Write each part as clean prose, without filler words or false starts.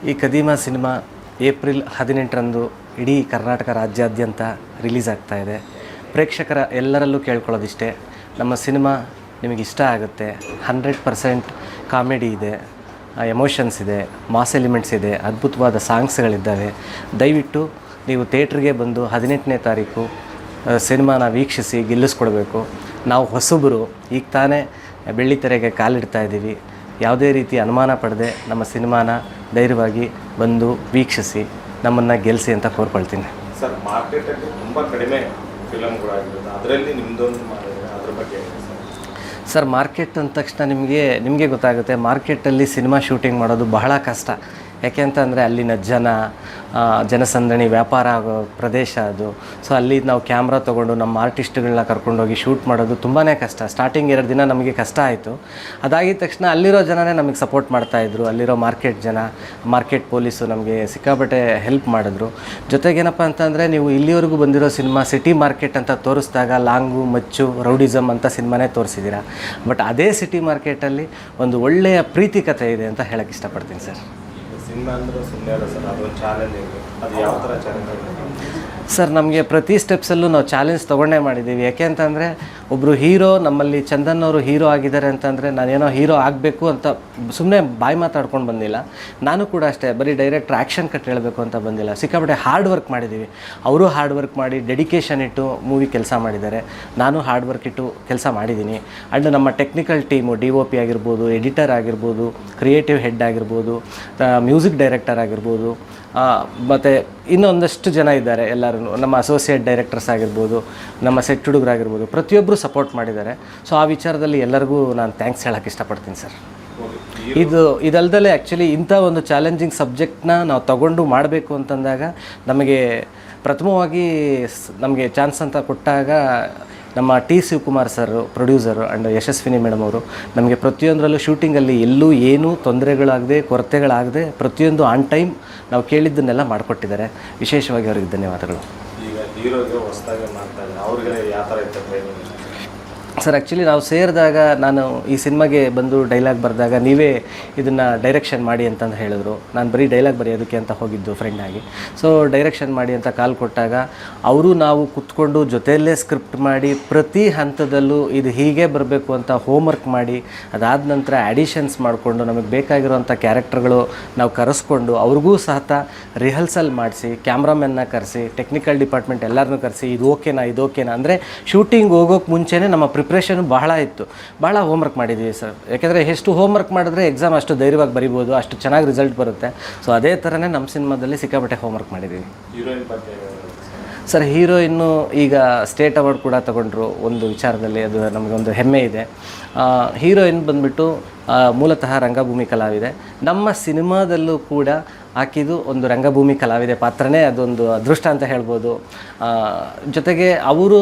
ಈ ಕದೀಮ cinema April 18ರಂದು ಇಡೀ ಕರ್ನಾಟಕ ರಾಜ್ಯಾದ್ಯಂತ ರಿಲೀಸ್ ಆಗ್ತಾ ಇದೆ. ಪ್ರೇಕ್ಷಕರ ಎಲ್ಲರಲ್ಲೂ ಕೇಳ್ಕೊಳ್ಳೋದಿಷ್ಟೇ, ನಮ್ಮ ಸಿನಿಮಾ ನಿಮಗೆ ಇಷ್ಟ ಆಗುತ್ತೆ. 100% ಕಾಮಿಡಿ ಇದೆ, ಎಮೋಷನ್ಸ್ ಇದೆ, ಮಾಸ್ ಎಲಿಮೆಂಟ್ಸ್ ಇದೆ, ಅದ್ಭುತವಾದ ಸಾಂಗ್ಸ್ಗಳಿದ್ದಾವೆ. ದಯವಿಟ್ಟು ನೀವು ಥಿಯೇಟ್ರಿಗೆ ಬಂದು 18ನೇ ತಾರೀಕು ಸಿನಿಮಾನ ವೀಕ್ಷಿಸಿ ಗೆಲ್ಲಿಸ್ಕೊಡ್ಬೇಕು. ನಾವು ಹೊಸಬರು, ಈಗ ತಾನೇ ಬೆಳ್ಳಿತೆರೆಗೆ ಕಾಲಿಡ್ತಾ ಇದ್ದೀವಿ. ಯಾವುದೇ ರೀತಿ ಅನುಮಾನ ಪಡದೆ ನಮ್ಮ ಸಿನಿಮಾನ ಧೈರ್ಯವಾಗಿ ಬಂದು ವೀಕ್ಷಿಸಿ ನಮ್ಮನ್ನು ಗೆಲ್ಲಿಸಿ ಅಂತ ಕೋರ್ಕೊಳ್ತೀನಿ. ಸರ್, ಮಾರ್ಕೆಟಲ್ಲಿ ತುಂಬ ಕಡಿಮೆ ಫಿಲಮ್ಗಳಾಗಿರೋದು, ಅದರಲ್ಲಿ ನಿಮ್ಮದೊಂದು ಮಾಡಿದ್ರೆ ಅದ್ರ ಬಗ್ಗೆ ಸರ್, ಮಾರ್ಕೆಟ್ ಅಂದ ತಕ್ಷಣ ನಿಮಗೆ ಗೊತ್ತಾಗುತ್ತೆ, ಮಾರ್ಕೆಟಲ್ಲಿ ಸಿನಿಮಾ ಶೂಟಿಂಗ್ ಮಾಡೋದು ಬಹಳ ಕಷ್ಟ. ಯಾಕೆ ಅಂತಂದರೆ ಅಲ್ಲಿನ ಜನಸಂದಣಿ ವ್ಯಾಪಾರ ಆಗೋ ಪ್ರದೇಶ ಅದು. ಸೊ ಅಲ್ಲಿ ನಾವು ಕ್ಯಾಮ್ರಾ ತೊಗೊಂಡು ನಮ್ಮ ಆರ್ಟಿಸ್ಟ್ಗಳನ್ನ ಕರ್ಕೊಂಡೋಗಿ ಶೂಟ್ ಮಾಡೋದು ತುಂಬಾ ಕಷ್ಟ. ಸ್ಟಾರ್ಟಿಂಗ್ 2 ದಿನ ನಮಗೆ ಕಷ್ಟ ಆಯಿತು. ಅದಾಗಿದ ತಕ್ಷಣ ಅಲ್ಲಿರೋ ಜನನೇ ನಮಗೆ ಸಪೋರ್ಟ್ ಮಾಡ್ತಾಯಿದ್ರು. ಅಲ್ಲಿರೋ ಮಾರ್ಕೆಟ್ ಪೊಲೀಸು ನಮಗೆ ಸಿಕ್ಕಾಪಟ್ಟೆ ಹೆಲ್ಪ್ ಮಾಡಿದ್ರು. ಜೊತೆಗೇನಪ್ಪ ಅಂತಂದರೆ, ನೀವು ಇಲ್ಲಿವರೆಗೂ ಬಂದಿರೋ ಸಿನಿಮಾ ಸಿಟಿ ಮಾರ್ಕೆಟ್ ಅಂತ ತೋರಿಸಿದಾಗ ಲಾಂಗು, ಮಚ್ಚು, ರೌಡಿಸಮ್ ಅಂತ ಸಿನಿಮಾನೇ ತೋರಿಸಿದ್ದೀರಾ. ಬಟ್ ಅದೇ ಸಿಟಿ ಮಾರ್ಕೆಟಲ್ಲಿ ಒಂದು ಒಳ್ಳೆಯ ಪ್ರೀತಿ ಕಥೆ ಇದೆ ಅಂತ ಹೇಳಕ್ಕೆ ಇಷ್ಟಪಡ್ತೀನಿ ಸರ್. ಸಿನಿಮಾ ಅಂದರೆ ಸುಮ್ಮನೆ ಅಲ್ಲ ಸರ್, ಅದೊಂದು ಚಾಲೆಂಜ್ ಇದೆ. ಅದು ಯಾವ ಥರ ಚಾಲೆಂಜ್ ಸರ್, ನಮಗೆ ಪ್ರತಿ ಸ್ಟೆಪ್ಸಲ್ಲೂ ನಾವು ಚಾಲೆಂಜ್ ತೊಗೊಂಡೇ ಮಾಡಿದ್ದೀವಿ. ಯಾಕೆ ಅಂತಂದರೆ, ಒಬ್ಬರು ಹೀರೋ, ನಮ್ಮಲ್ಲಿ ಚಂದನ್ ಅವರು ಹೀರೋ ಆಗಿದ್ದಾರೆ ಅಂತಂದರೆ ನಾನೇನೋ ಹೀರೋ ಆಗಬೇಕು ಅಂತ ಸುಮ್ಮನೆ ಬಾಯಿ ಮಾತಾಡ್ಕೊಂಡು ಬಂದಿಲ್ಲ. ನಾನು ಕೂಡ ಅಷ್ಟೇ, ಬರೀ ಡೈರೆಕ್ಟ್ ಆ್ಯಕ್ಷನ್ ಕಟ್ ಹೇಳಬೇಕು ಅಂತ ಬಂದಿಲ್ಲ. ಸಿಕ್ಕಾಪಟ್ಟೆ ಹಾರ್ಡ್ ವರ್ಕ್ ಮಾಡಿದ್ದೀವಿ. ಅವರು ಹಾರ್ಡ್ ವರ್ಕ್ ಮಾಡಿ ಡೆಡಿಕೇಶನ್ ಇಟ್ಟು ಮೂವಿ ಕೆಲಸ ಮಾಡಿದ್ದಾರೆ. ನಾನು ಹಾರ್ಡ್ ವರ್ಕ್ ಇಟ್ಟು ಕೆಲಸ ಮಾಡಿದ್ದೀನಿ. ಆ್ಯಂಡ್ ನಮ್ಮ ಟೆಕ್ನಿಕಲ್ ಟೀಮು, DOP ಆಗಿರ್ಬೋದು, ಎಡಿಟರ್ ಆಗಿರ್ಬೋದು, ಕ್ರಿಯೇಟಿವ್ ಹೆಡ್ ಆಗಿರ್ಬೋದು, ಮ್ಯೂಸಿಕ್ ಡೈರೆಕ್ಟರ್ ಆಗಿರ್ಬೋದು, ಮತ್ತು ಇನ್ನೊಂದಷ್ಟು ಜನ ಇದ್ದಾರೆ. ಎಲ್ಲರೂ ನಮ್ಮ ಅಸೋಸಿಯೇಟ್ ಡೈರೆಕ್ಟರ್ಸ್ ಆಗಿರ್ಬೋದು, ನಮ್ಮ ಸೆಟ್ ಹುಡುಗರಾಗಿರ್ಬೋದು, ಪ್ರತಿಯೊಬ್ಬರು ಸಪೋರ್ಟ್ ಮಾಡಿದ್ದಾರೆ. ಸೊ ಆ ವಿಚಾರದಲ್ಲಿ ಎಲ್ಲರಿಗೂ ನಾನು ಥ್ಯಾಂಕ್ಸ್ ಹೇಳೋಕ್ಕೆ ಇಷ್ಟಪಡ್ತೀನಿ ಸರ್. ಇದಲ್ದಲೇ ಆ್ಯಕ್ಚುಲಿ ಇಂಥ ಒಂದು ಚಾಲೆಂಜಿಂಗ್ ಸಬ್ಜೆಕ್ಟ್ನ ನಾವು ತಗೊಂಡು ಮಾಡಬೇಕು ಅಂತಂದಾಗ ನಮಗೆ ಪ್ರಥಮವಾಗಿ ನಮಗೆ ಚಾನ್ಸ್ ಅಂತ ಕೊಟ್ಟಾಗ ನಮ್ಮ Shivakumar sir, producer, and Yashaswini madam ಅವರು ನಮಗೆ ಪ್ರತಿಯೊಂದರಲ್ಲೂ ಶೂಟಿಂಗಲ್ಲಿ ಎಲ್ಲೂ ಏನೂ ತೊಂದರೆಗಳಾಗದೆ, ಕೊರತೆಗಳಾಗದೆ ಪ್ರತಿಯೊಂದು ಆನ್ ಟೈಮ್ ನಾವು ಕೇಳಿದ್ದನ್ನೆಲ್ಲ ಮಾಡಿಕೊಟ್ಟಿದ್ದಾರೆ. ವಿಶೇಷವಾಗಿ ಅವರಿಗೆ ಧನ್ಯವಾದಗಳು. ಈಗ ಹೀರೋಗೆ ಹೊಸದಾಗಿ ಮಾಡ್ತಾ ಇದ್ದಾರೆ, ಅವ್ರಿಗೆ ಯಾವ ಥರ ಇತ್ತು ಟ್ರೈನಿಂಗ್? ಸರ್, ಆ್ಯಕ್ಚುಲಿ ನಾವು ಸೇರಿದಾಗ, ನಾನು ಈ ಸಿನಿಮಾಗೆ ಬಂದು ಡೈಲಾಗ್ ಬರೆದಾಗ ನೀವೇ ಇದನ್ನು ಡೈರೆಕ್ಷನ್ ಮಾಡಿ ಅಂತಂದು ಹೇಳಿದ್ರು. ನಾನು ಬರೀ ಡೈಲಾಗ್ ಬರೆಯೋದಕ್ಕೆ ಅಂತ ಹೋಗಿದ್ದು ಫ್ರೆಂಡಾಗಿ. ಸೊ ಡೈರೆಕ್ಷನ್ ಮಾಡಿ ಅಂತ ಕಾಲ್ ಕೊಟ್ಟಾಗ ಅವರು ನಾವು ಕೂತ್ಕೊಂಡು ಜೊತೆಯಲ್ಲೇ ಸ್ಕ್ರಿಪ್ಟ್ ಮಾಡಿ ಪ್ರತಿ ಹಂತದಲ್ಲೂ ಇದು ಹೀಗೆ ಬರಬೇಕು ಅಂತ ಹೋಮ್ವರ್ಕ್ ಮಾಡಿ, ಅದಾದ ನಂತರ ಆ್ಯಡಿಷನ್ಸ್ ಮಾಡಿಕೊಂಡು ನಮಗೆ ಬೇಕಾಗಿರೋಂಥ ಕ್ಯಾರೆಕ್ಟರ್ಗಳು ನಾವು ಕರೆಸ್ಕೊಂಡು ಅವ್ರಿಗೂ ಸಹ ರಿಹರ್ಸಲ್ ಮಾಡಿಸಿ, ಕ್ಯಾಮ್ರಾಮನ್ನ ಕರೆಸಿ, ಟೆಕ್ನಿಕಲ್ ಡಿಪಾರ್ಟ್ಮೆಂಟ್ ಎಲ್ಲರನ್ನೂ ಕರೆಸಿ, ಇದು ಓಕೆನಾ ಅಂದರೆ ಶೂಟಿಂಗ್ ಹೋಗೋಕ್ಕೆ ಮುಂಚೆನೇ ನಮ್ಮ ಪ್ರಿಪ್ರೇಷನ್ ಬಹಳ ಇತ್ತು. ಭಾಳ ಹೋಮ್ವರ್ಕ್ ಮಾಡಿದ್ದೀವಿ ಸರ್. ಯಾಕೆಂದರೆ ಎಷ್ಟು ಹೋಮ್ವರ್ಕ್ ಮಾಡಿದ್ರೆ ಎಕ್ಸಾಮ್ ಅಷ್ಟು ಧೈರ್ಯವಾಗಿ ಬರಿಬೋದು, ಅಷ್ಟು ಚೆನ್ನಾಗಿ ರಿಸಲ್ಟ್ ಬರುತ್ತೆ. ಸೊ ಅದೇ ಥರನೇ ನಮ್ಮ ಸಿನಿಮಾದಲ್ಲಿ ಸಿಕ್ಕಾಪಟ್ಟೆ ಹೋಮ್ವರ್ಕ್ ಮಾಡಿದ್ದೀವಿ. ಹೀರೋಯಿನ್ ಬಗ್ಗೆ ಸರ್, ಹೀರೋಯಿನ್ನು ಈಗ ಸ್ಟೇಟ್ ಅವಾರ್ಡ್ ಕೂಡ ತಗೊಂಡ್ರು ಒಂದು ವಿಚಾರದಲ್ಲಿ, ಅದು ನಮಗೊಂದು ಹೆಮ್ಮೆ ಇದೆ. ಹೀರೋಯಿನ್ ಬಂದುಬಿಟ್ಟು ಮೂಲತಃ ರಂಗಭೂಮಿ ಕಲಾವಿದೆ. ನಮ್ಮ ಸಿನಿಮಾದಲ್ಲೂ ಕೂಡ ಆಕಿದು ಒಂದು ರಂಗಭೂಮಿ ಕಲಾವಿದೆ ಪಾತ್ರನೇ ಅದೊಂದು ಅದೃಷ್ಟ ಅಂತ ಹೇಳ್ಬೋದು. ಜೊತೆಗೆ ಅವರು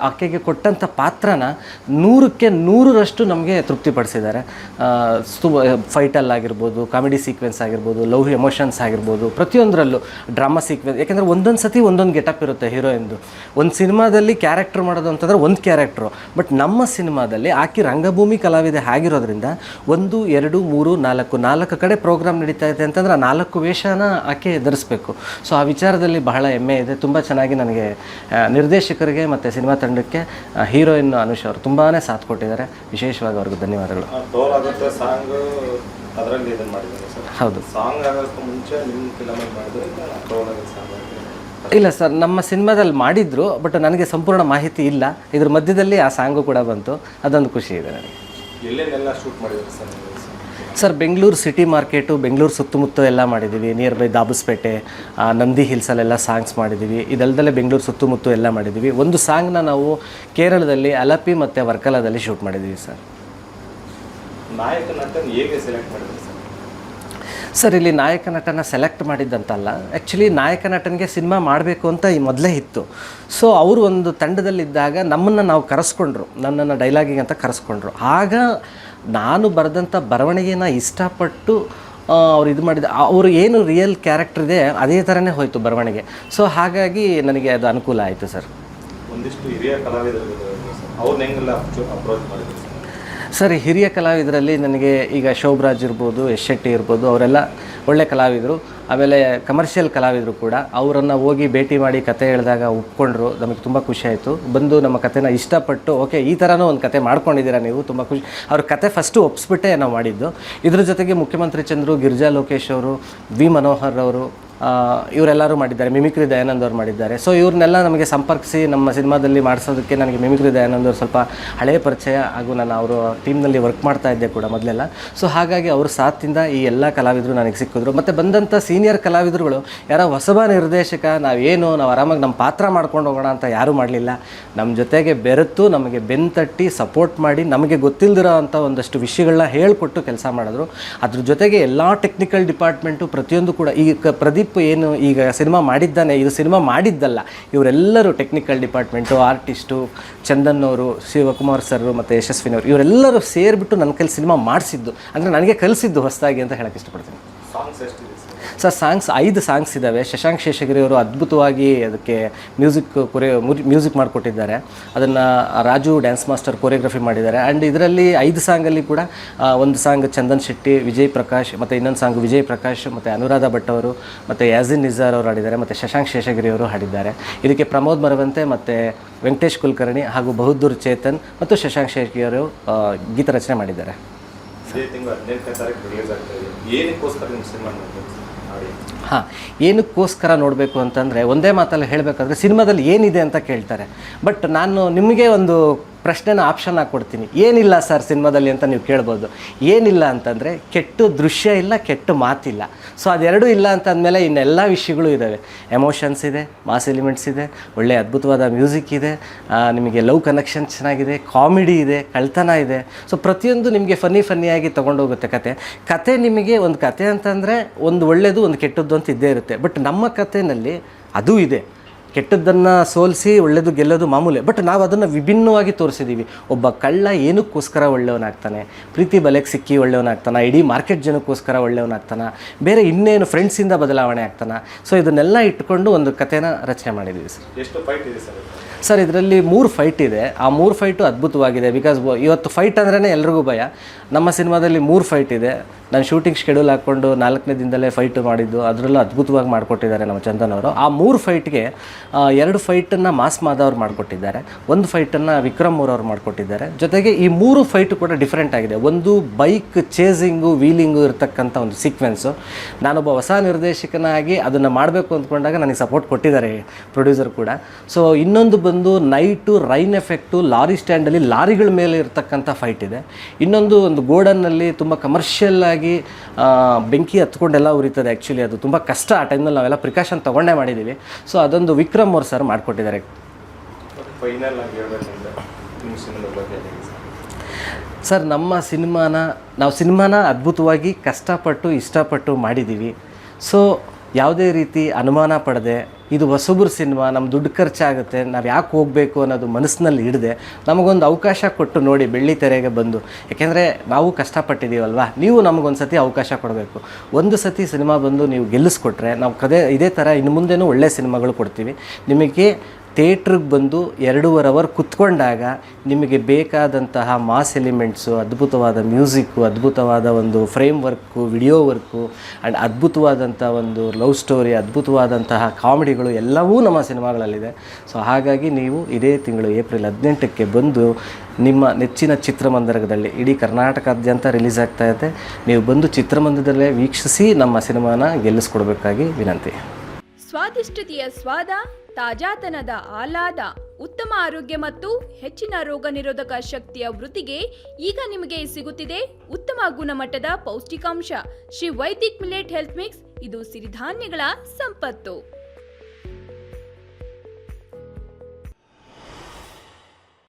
ಆಕೆಗೆ ಕೊಟ್ಟಂಥ ಪಾತ್ರನ 100ಕ್ಕೆ 100ರಷ್ಟು ನಮಗೆ ತೃಪ್ತಿಪಡಿಸಿದ್ದಾರೆ. ಫೈಟಲ್ಲಾಗಿರ್ಬೋದು, ಕಾಮಿಡಿ ಸೀಕ್ವೆನ್ಸ್ ಆಗಿರ್ಬೋದು, ಲವ್ ಎಮೋಷನ್ಸ್ ಆಗಿರ್ಬೋದು, ಪ್ರತಿಯೊಂದರಲ್ಲೂ ಡ್ರಾಮಾ ಸೀಕ್ವೆನ್ಸ್. ಯಾಕೆಂದರೆ ಒಂದೊಂದು ಸತಿ ಒಂದೊಂದು ಗೆಟಪ್ ಇರುತ್ತೆ ಹೀರೋಯಿನ್ದು. ಒಂದು ಸಿನಿಮಾದಲ್ಲಿ ಕ್ಯಾರೆಕ್ಟರ್ ಮಾಡೋದು ಅಂತಂದರೆ ಒಂದು ಕ್ಯಾರೆಕ್ಟ್ರು, ಬಟ್ ನಮ್ಮ ಸಿನಿಮಾದಲ್ಲಿ ಆಕೆ ರಂಗಭೂಮಿ ಕಲಾವಿದೆ ಆಗಿರೋದ್ರಿಂದ 1, 2, 3, 4 ಕಡೆ ಪ್ರೋಗ್ರಾಮ್ ನಡೀತಾ ಇದೆ ಅಂತಂದ್ರೆ 4 ವೇಷನ ಆಕೆ ಧರಿಸ್ಬೇಕು. ಸೊ ಆ ವಿಚಾರದಲ್ಲಿ ಬಹಳ ಹೆಮ್ಮೆ ಇದೆ. ತುಂಬ ಚೆನ್ನಾಗಿ ನನಗೆ ನಿರ್ದೇಶಕರಿಗೆ ಮತ್ತು ಸಿನಿಮಾ ತಂಡಕ್ಕೆ ಹೀರೋಯಿನ್ ಅನುಷ್ ಅವರು ತುಂಬಾ ಸಾಥ್ ಕೊಟ್ಟಿದ್ದಾರೆ. ವಿಶೇಷವಾಗಿ ಅವ್ರಿಗೆ ಧನ್ಯವಾದಗಳು. ಹೌದು. ಇಲ್ಲ ಸರ್, ನಮ್ಮ ಸಿನಿಮಾದಲ್ಲಿ ಮಾಡಿದ್ರು, ಬಟ್ ನನಗೆ ಸಂಪೂರ್ಣ ಮಾಹಿತಿ ಇಲ್ಲ. ಇದ್ರ ಮಧ್ಯದಲ್ಲಿ ಆ ಸಾಂಗು ಕೂಡ ಬಂತು, ಅದೊಂದು ಖುಷಿ ಇದೆ ನನಗೆ. ಎಲ್ಲೆಲ್ಲ ಶೂಟ್ ಮಾಡಿದ್ರು sir? Bengaluru city market, Bengaluru ಸುತ್ತಮುತ್ತ ಎಲ್ಲ ಮಾಡಿದ್ದೀವಿ. ನಿಯರ್ ಬೈ ದಾಬಸ್ಪೇಟೆ, ನಂದಿ ಹಿಲ್ಸಲ್ಲೆಲ್ಲ ಸಾಂಗ್ಸ್ ಮಾಡಿದ್ದೀವಿ. ಇದಲ್ದಲ್ಲೇ ಬೆಂಗಳೂರು ಸುತ್ತಮುತ್ತ ಎಲ್ಲ ಮಾಡಿದ್ದೀವಿ. ಒಂದು ಸಾಂಗ್ನ ನಾವು ಕೇರಳದಲ್ಲಿ ಅಲಪಿ ಮತ್ತು ವರ್ಕಲಾದಲ್ಲಿ ಶೂಟ್ ಮಾಡಿದ್ದೀವಿ ಸರ್. ನಾಯಕ ನಟನ ಹೇಗೆ ಸೆಲೆಕ್ಟ್ ಮಾಡಿದ್ರಿ ಸರ್? ಇಲ್ಲಿ ನಾಯಕ ನಟನ ಸೆಲೆಕ್ಟ್ ಮಾಡಿದ್ದಂತಲ್ಲ, ಆ್ಯಕ್ಚುಲಿ ನಾಯಕ ನಟನಿಗೆ ಸಿನಿಮಾ ಮಾಡಬೇಕು ಅಂತ ಈ ಮೊದಲೇ ಇತ್ತು. ಸೊ ಅವರು ಒಂದು ತಂಡದಲ್ಲಿದ್ದಾಗ ನಮ್ಮನ್ನು ನಾವು ಕರೆಸ್ಕೊಂಡ್ರು, ನನ್ನನ್ನು ಡೈಲಾಗಿಗೆ ಅಂತ ಕರೆಸ್ಕೊಂಡ್ರು. ಆಗ ನಾನು ಬರೆದಂಥ ಬರವಣಿಗೆನ ಇಷ್ಟಪಟ್ಟು ಅವ್ರು ಇದು ಮಾಡಿದ, ಅವರು ಏನು ರಿಯಲ್ ಕ್ಯಾರೆಕ್ಟರ್ ಇದೆ ಅದೇ ಥರನೇ ಹೋಯಿತು ಬರವಣಿಗೆ. ಸೊ ಹಾಗಾಗಿ ನನಗೆ ಅದು ಅನುಕೂಲ ಆಯಿತು ಸರ್. ಒಂದಿಷ್ಟು ಹಿರಿಯ ಕಲಾವಿದರು ಅವ್ರನ್ನ ಹೆಂಗೆಲ್ಲ ಅಪ್ರೋಚ್ ಮಾಡಿದ್ರು? ಸರ್, ಹಿರಿಯ ಕಲಾವಿದರಲ್ಲಿ ನನಗೆ ಈಗ ಶೋಭರಾಜ್ ಇರ್ಬೋದು, ಯಶ್ ಶೆಟ್ಟಿ ಇರ್ಬೋದು, ಅವರೆಲ್ಲ ಒಳ್ಳೆ ಕಲಾವಿದರು. ಆಮೇಲೆ ಕಮರ್ಷಿಯಲ್ ಕಲಾವಿದರು ಕೂಡ. ಅವರನ್ನು ಹೋಗಿ ಭೇಟಿ ಮಾಡಿ ಕತೆ ಹೇಳಿದಾಗ ಒಪ್ಕೊಂಡ್ರು, ನಮಗೆ ತುಂಬ ಖುಷಿ ಆಯಿತು. ಬಂದು ನಮ್ಮ ಕತೆನ ಇಷ್ಟಪಟ್ಟು, ಓಕೆ ಈ ಥರನೂ ಒಂದು ಕತೆ ಮಾಡ್ಕೊಂಡಿದ್ದೀರಾ ನೀವು, ತುಂಬ ಖುಷಿ. ಅವ್ರ ಕತೆ ಫಸ್ಟು ಒಪ್ಪಿಸ್ಬಿಟ್ಟೆ ನಾವು ಮಾಡಿದ್ದು. ಇದ್ರ ಜೊತೆಗೆ ಮುಖ್ಯಮಂತ್ರಿ ಚಂದ್ರು, ಗಿರಿಜಾ ಲೋಕೇಶ್ ಅವರು, ವಿ ಮನೋಹರ್ ಅವರು, ಇವರೆಲ್ಲರೂ ಮಾಡಿದ್ದಾರೆ. ಮಿಮಿಕ್ರಿ ದಯಾನಂದ್ ಅವ್ರು ಮಾಡಿದ್ದಾರೆ. ಸೊ ಇವ್ರನ್ನೆಲ್ಲ ನಮಗೆ ಸಂಪರ್ಕಿಸಿ ನಮ್ಮ ಸಿನಿಮಾದಲ್ಲಿ ಮಾಡಿಸೋದಕ್ಕೆ ನನಗೆ ಮಿಮಿಕ್ರಿ ದಯಾನಂದ್ ಅವರು ಸ್ವಲ್ಪ ಹಳೆಯ ಪರಿಚಯ, ಹಾಗೂ ನಾನು ಅವರು ಟೀಮ್ನಲ್ಲಿ ವರ್ಕ್ ಮಾಡ್ತಾ ಇದ್ದೆ ಕೂಡ ಮೊದಲೆಲ್ಲ. ಸೊ ಹಾಗಾಗಿ ಅವ್ರ ಸಾಥಿಂದ ಈ ಎಲ್ಲ ಕಲಾವಿದರು ನನಗೆ ಸಿಕ್ಕಿದ್ರು. ಮತ್ತು ಬಂದಂಥ ಸೀನಿಯರ್ ಕಲಾವಿದರುಗಳು ಯಾರೋ ಹೊಸಬ ನಿರ್ದೇಶಕ, ನಾವು ಆರಾಮಾಗಿ ನಮ್ಮ ಪಾತ್ರ ಮಾಡ್ಕೊಂಡು ಹೋಗೋಣ ಅಂತ ಯಾರೂ ಮಾಡಲಿಲ್ಲ. ನಮ್ಮ ಜೊತೆಗೆ ಬೆರೆತು ನಮಗೆ ಬೆನ್ತಟ್ಟಿ ಸಪೋರ್ಟ್ ಮಾಡಿ ನಮಗೆ ಗೊತ್ತಿಲ್ಲದಿರೋ ಅಂಥ ಒಂದಷ್ಟು ವಿಷಯಗಳನ್ನ ಹೇಳಿಕೊಟ್ಟು ಕೆಲಸ ಮಾಡಿದ್ರು. ಅದ್ರ ಜೊತೆಗೆ ಎಲ್ಲ ಟೆಕ್ನಿಕಲ್ ಡಿಪಾರ್ಟ್ಮೆಂಟು ಪ್ರತಿಯೊಂದು ಕೂಡ, ಈಗ ಪ್ರದೀಪ್ ಏನು ಈಗ ಸಿನಿಮಾ ಮಾಡಿದ್ದಾನೆ, ಇದು ಸಿನಿಮಾ ಮಾಡಿದ್ದಲ್ಲ, ಇವರೆಲ್ಲರೂ ಟೆಕ್ನಿಕಲ್ ಡಿಪಾರ್ಟ್ಮೆಂಟು, ಆರ್ಟಿಸ್ಟು, ಚಂದನ್ ಅವರು, ಶಿವಕುಮಾರ್ ಸರ್ ಮತ್ತು ಯಶಸ್ವಿನವರು, ಇವರೆಲ್ಲರೂ ಸೇರಿಬಿಟ್ಟು ನನ್ನ ಕೈಲಿ ಸಿನಿಮಾ ಮಾಡಿಸಿದ್ದು, ಅಂದರೆ ನನಗೆ ಕಲಿಸಿದ್ದು ಹೊಸದಾಗಿ ಅಂತ ಹೇಳಕ್ಕೆ ಇಷ್ಟಪಡ್ತೀನಿ. ಸಾಂಗ್ಸ್ ಎಷ್ಟಿದೆ ಸರ್? ಸಾಂಗ್ಸ್ 5 ಸಾಂಗ್ಸ್ ಇದ್ದಾವೆ. ಶಶಾಂಕ್ ಶೇಷಗಿರಿ ಅವರು ಅದ್ಭುತವಾಗಿ ಅದಕ್ಕೆ ಮ್ಯೂಸಿಕ್ ಮಾಡಿಕೊಟ್ಟಿದ್ದಾರೆ. ಅದನ್ನು ರಾಜು ಡ್ಯಾನ್ಸ್ ಮಾಸ್ಟರ್ ಕೊರಿಯೋಗ್ರಫಿ ಮಾಡಿದ್ದಾರೆ. ಆ್ಯಂಡ್ ಇದರಲ್ಲಿ 5 ಸಾಂಗಲ್ಲಿ ಕೂಡ ಒಂದು ಸಾಂಗ್ ಚಂದನ್ ಶೆಟ್ಟಿ, ವಿಜಯ್ ಪ್ರಕಾಶ್, ಮತ್ತು ಇನ್ನೊಂದು ಸಾಂಗ್ ವಿಜಯ್ ಪ್ರಕಾಶ್ ಮತ್ತು ಅನುರಾಧ ಭಟ್ ಅವರು ಮತ್ತು ಯಾಜಿನ್ ನಿಜಾರ್ ಅವರು ಹಾಡಿದ್ದಾರೆ, ಮತ್ತು ಶಶಾಂಕ್ ಶೇಷಗಿರಿ ಅವರು ಹಾಡಿದ್ದಾರೆ. ಇದಕ್ಕೆ ಪ್ರಮೋದ್ ಮರವಂತೆ ಮತ್ತು ವೆಂಕಟೇಶ್ ಕುಲಕರ್ಣಿ ಹಾಗೂ ಬಹದ್ದೂರ್ ಚೇತನ್ ಮತ್ತು ಶಶಾಂಕ್ ಶೇಷಗಿರಿ ಅವರು ಗೀತ ರಚನೆ ಮಾಡಿದ್ದಾರೆ. ಇದೇ ತಿಂಗಳು 18ನೇ ತಾರೀಕು ರಿಲೀಸ್ ಆಗ್ತಾ ಇದೆ. ಏನಕ್ಕೋಸ್ಕರ ನಿಮ್ಮ ಸಿನಿಮಾ ನೋಡ್ಬೇಕು? ಹಾಂ, ಏನಕ್ಕೋಸ್ಕರ ನೋಡಬೇಕು ಅಂತಂದರೆ, ಒಂದೇ ಮಾತಲ್ಲಿ ಹೇಳಬೇಕಾದ್ರೆ ಸಿನಿಮಾದಲ್ಲಿ ಏನಿದೆ ಅಂತ ಕೇಳ್ತಾರೆ. ಬಟ್ ನಾನು ನಿಮಗೆ ಒಂದು ಪ್ರಶ್ನೆನ ಆಪ್ಷನ್ ಹಾಕ್ಕೊಡ್ತೀನಿ. ಏನಿಲ್ಲ ಸರ್ ಸಿನಿಮಾದಲ್ಲಿ ಅಂತ ನೀವು ಕೇಳ್ಬೋದು. ಏನಿಲ್ಲ ಅಂತಂದರೆ ಕೆಟ್ಟ ದೃಶ್ಯ ಇಲ್ಲ, ಕೆಟ್ಟ ಮಾತಿಲ್ಲ. ಸೊ ಅದೆರಡೂ ಇಲ್ಲ ಅಂತಂದಮೇಲೆ ಇನ್ನೆಲ್ಲ ವಿಷಯಗಳು ಇದ್ದಾವೆ. ಎಮೋಷನ್ಸ್ ಇದೆ, ಮಾಸ್ ಎಲಿಮೆಂಟ್ಸ್ ಇದೆ, ಒಳ್ಳೆಯ ಅದ್ಭುತವಾದ ಮ್ಯೂಸಿಕ್ ಇದೆ, ನಿಮಗೆ ಲವ್ ಕನೆಕ್ಷನ್ ಚೆನ್ನಾಗಿದೆ, ಕಾಮಿಡಿ ಇದೆ, ಕಳ್ತನ ಇದೆ. ಸೊ ಪ್ರತಿಯೊಂದು ನಿಮಗೆ ಫನ್ನಿಯಾಗಿ ತೊಗೊಂಡೋಗುತ್ತೆ ಕತೆ. ನಿಮಗೆ ಒಂದು ಕತೆ ಅಂತಂದರೆ ಒಂದು ಒಳ್ಳೆಯದು, ಒಂದು ಕೆಟ್ಟದ್ದು ಅಂತ ಇದ್ದೇ ಇರುತ್ತೆ. ಬಟ್ ನಮ್ಮ ಕಥೆಯಲ್ಲಿ ಅದೂ ಇದೆ. ಕೆಟ್ಟದ್ದನ್ನು ಸೋಲಿಸಿ ಒಳ್ಳೆಯದು ಗೆಲ್ಲೋದು ಮಾಮೂಲಿ. ಬಟ್ ನಾವು ಅದನ್ನು ವಿಭಿನ್ನವಾಗಿ ತೋರಿಸಿದ್ದೀವಿ. ಒಬ್ಬ ಕಳ್ಳ ಏನಕ್ಕೋಸ್ಕರ ಒಳ್ಳೆಯವನಾಗ್ತಾನೆ, ಪ್ರೀತಿ ಬಲೆಗೆ ಸಿಕ್ಕಿ ಒಳ್ಳೆಯವನಾಗ್ತಾನೆ, ಇಡೀ ಮಾರ್ಕೆಟ್ ಜನಕ್ಕೋಸ್ಕರ ಒಳ್ಳೆಯವನಾಗ್ತಾನೆ, ಬೇರೆ ಇನ್ನೇನು ಫ್ರೆಂಡ್ಸಿಂದ ಬದಲಾವಣೆ ಆಗ್ತಾನೆ. ಸೊ ಇದನ್ನೆಲ್ಲ ಇಟ್ಕೊಂಡು ಒಂದು ಕಥೆನ ರಚನೆ ಮಾಡಿದ್ದೀವಿ ಸರ್. ಎಷ್ಟು ಫೈಟ್ ಇದೆ ಸರ್? ಸರ್, ಇದರಲ್ಲಿ 3 ಫೈಟ್ ಇದೆ. ಆ 3 ಫೈಟು ಅದ್ಭುತವಾಗಿದೆ. ಬಿಕಾಸ್ ಇವತ್ತು ಫೈಟ್ ಅಂದ್ರೇ ಎಲ್ರಿಗೂ ಭಯ. ನಮ್ಮ ಸಿನಿಮಾದಲ್ಲಿ 3 ಫೈಟ್ ಇದೆ. ನಾನು ಶೂಟಿಂಗ್ ಶೆಡ್ಯೂಲ್ ಹಾಕ್ಕೊಂಡು 4ನೇ ದಿನದಲ್ಲೇ ಫೈಟು ಮಾಡಿದ್ದು, ಅದರಲ್ಲೂ ಅದ್ಭುತವಾಗಿ ಮಾಡಿಕೊಟ್ಟಿದ್ದಾರೆ ನಮ್ಮ ಚಂದನ್ ಅವರು. ಆ 3 ಫೈಟ್ಗೆ 2 ಫೈಟನ್ನು ಮಾಸ್ ಮಾಧವ್ ಮಾಡಿಕೊಟ್ಟಿದ್ದಾರೆ, 1 ಫೈಟನ್ನು ವಿಕ್ರಮ್ ಅವ್ರು ಮಾಡಿಕೊಟ್ಟಿದ್ದಾರೆ. ಜೊತೆಗೆ ಈ 3 ಫೈಟು ಕೂಡ ಡಿಫ್ರೆಂಟ್ ಆಗಿದೆ. ಒಂದು ಬೈಕ್ ಚೇಸಿಂಗು, ವೀಲಿಂಗು ಇರತಕ್ಕಂಥ ಒಂದು ಸೀಕ್ವೆನ್ಸು. ನಾನೊಬ್ಬ ಹೊಸ ನಿರ್ದೇಶಕನಾಗಿ ಅದನ್ನು ಮಾಡಬೇಕು ಅಂದ್ಕೊಂಡಾಗ ನನಗೆ ಸಪೋರ್ಟ್ ಕೊಟ್ಟಿದ್ದಾರೆ ಪ್ರೊಡ್ಯೂಸರ್ ಕೂಡ. ಸೊ ಇನ್ನೊಂದು ಬಂದು ನೈಟು ರೈನ್ ಎಫೆಕ್ಟು, ಲಾರಿ ಸ್ಟ್ಯಾಂಡಲ್ಲಿ ಲಾರಿಗಳ ಮೇಲೆ ಇರ್ತಕ್ಕಂಥ ಫೈಟ್ ಇದೆ. ಇನ್ನೊಂದು ಒಂದು ಗೋಡನ್ನಲ್ಲಿ ತುಂಬ ಕಮರ್ಷಿಯಲ್ ಆಗಿ ಬೆಂಕಿ ಹತ್ಕೊಂಡೆಲ್ಲ ಉರಿತದೆ. ಆ್ಯಕ್ಚುಲಿ ಅದು ತುಂಬ ಕಷ್ಟ. ಆ ಟೈಮ್ನಲ್ಲಿ ನಾವೆಲ್ಲ ಪ್ರಿಕಾಷನ್ ತೊಗೊಂಡೇ ಮಾಡಿದ್ದೀವಿ. ಸೊ ಅದೊಂದು ವಿಕ್ರಮ್ ಅವ್ರು ಸರ್ ಮಾಡಿಕೊಟ್ಟಿದ್ದಾರೆ. ಫೈನಲ್ ಆಗಿ ಹೇಳ್ಬೇಕಂದ್ರೆ ನಿಮ್ಮ ಸಿನಿಮಾದ ಬಗ್ಗೆ ಸರ್, ನಮ್ಮ ಸಿನಿಮಾನ ಅದ್ಭುತವಾಗಿ ಕಷ್ಟಪಟ್ಟು ಇಷ್ಟಪಟ್ಟು ಮಾಡಿದ್ದೀವಿ. ಸೊ ಯಾವುದೇ ರೀತಿ ಅನುಮಾನ ಪಡದೆ, ಇದು ಹೊಸಬ್ರ ಸಿನಿಮಾ, ನಮ್ಮ ದುಡ್ಡು ಖರ್ಚಾಗುತ್ತೆ, ನಾವು ಯಾಕೆ ಹೋಗಬೇಕು ಅನ್ನೋದು ಮನಸ್ಸಿನಲ್ಲಿ ಹಿಡಿದೆ ನಮಗೊಂದು ಅವಕಾಶ ಕೊಟ್ಟು ನೋಡಿ, ಬೆಳ್ಳಿ ತೆರೆಗೆ ಬಂದು. ಯಾಕೆಂದರೆ ನಾವು ಕಷ್ಟಪಟ್ಟಿದ್ದೀವಲ್ವ, ನೀವು ನಮಗೊಂದು ಸತಿ ಅವಕಾಶ ಕೊಡಬೇಕು. ಒಂದು ಸತಿ ಸಿನಿಮಾ ಬಂದು ನೀವು ಗೆಲ್ಲಿಸ್ಕೊಟ್ರೆ ನಾವು ಇದೇ ಥರ ಇನ್ನು ಮುಂದೆನೂ ಒಳ್ಳೆಯ ಸಿನಿಮಾಗಳು ಕೊಡ್ತೀವಿ. ನಿಮಗೆ ಥಿಯೇಟ್ರಿಗೆ ಬಂದು 2.5 ಅವರ್ ಕುತ್ಕೊಂಡಾಗ ನಿಮಗೆ ಬೇಕಾದಂತಹ ಮಾಸ್ ಎಲಿಮೆಂಟ್ಸು, ಅದ್ಭುತವಾದ ಮ್ಯೂಸಿಕ್ಕು, ಅದ್ಭುತವಾದ ಒಂದು frame work, video work, and ಅದ್ಭುತವಾದಂಥ ಒಂದು ಲವ್ ಸ್ಟೋರಿ, ಅದ್ಭುತವಾದಂತಹ ಕಾಮಿಡಿಗಳು ಎಲ್ಲವೂ ನಮ್ಮ ಸಿನಿಮಾಗಳಲ್ಲಿದೆ. ಸೊ ಹಾಗಾಗಿ ನೀವು ಇದೇ ತಿಂಗಳು ಏಪ್ರಿಲ್ 18ಕ್ಕೆ ಬಂದು ನಿಮ್ಮ ನೆಚ್ಚಿನ ಚಿತ್ರಮಂದಿರದಲ್ಲಿ, ಇಡೀ ಕರ್ನಾಟಕಾದ್ಯಂತ ರಿಲೀಸ್ ಆಗ್ತಾ ಇದೆ, ನೀವು ಬಂದು ಚಿತ್ರಮಂದಿರದಲ್ಲೇ ವೀಕ್ಷಿಸಿ ನಮ್ಮ ಸಿನಿಮಾನ ಗೆಲ್ಲಿಸ್ಕೊಡ್ಬೇಕಾಗಿ ವಿನಂತಿ. ಸ್ವಾದಿಷ್ಟತೆಯ ಸ್ವಾದ, ತಾಜಾತನದ ಆಹ್ಲಾದ, ಉತ್ತಮ ಆರೋಗ್ಯ ಮತ್ತು ಹೆಚ್ಚಿನ ರೋಗ ನಿರೋಧಕ ಶಕ್ತಿಯ ವೃದ್ಧಿಗೆ ಈಗ ನಿಮಗೆ ಸಿಗುತ್ತಿದೆ ಉತ್ತಮ ಗುಣಮಟ್ಟದ ಪೌಷ್ಟಿಕಾಂಶ. Shri Vaidik millet health mix. ಇದು ಸಿರಿಧಾನ್ಯಗಳ ಸಂಪತ್ತು.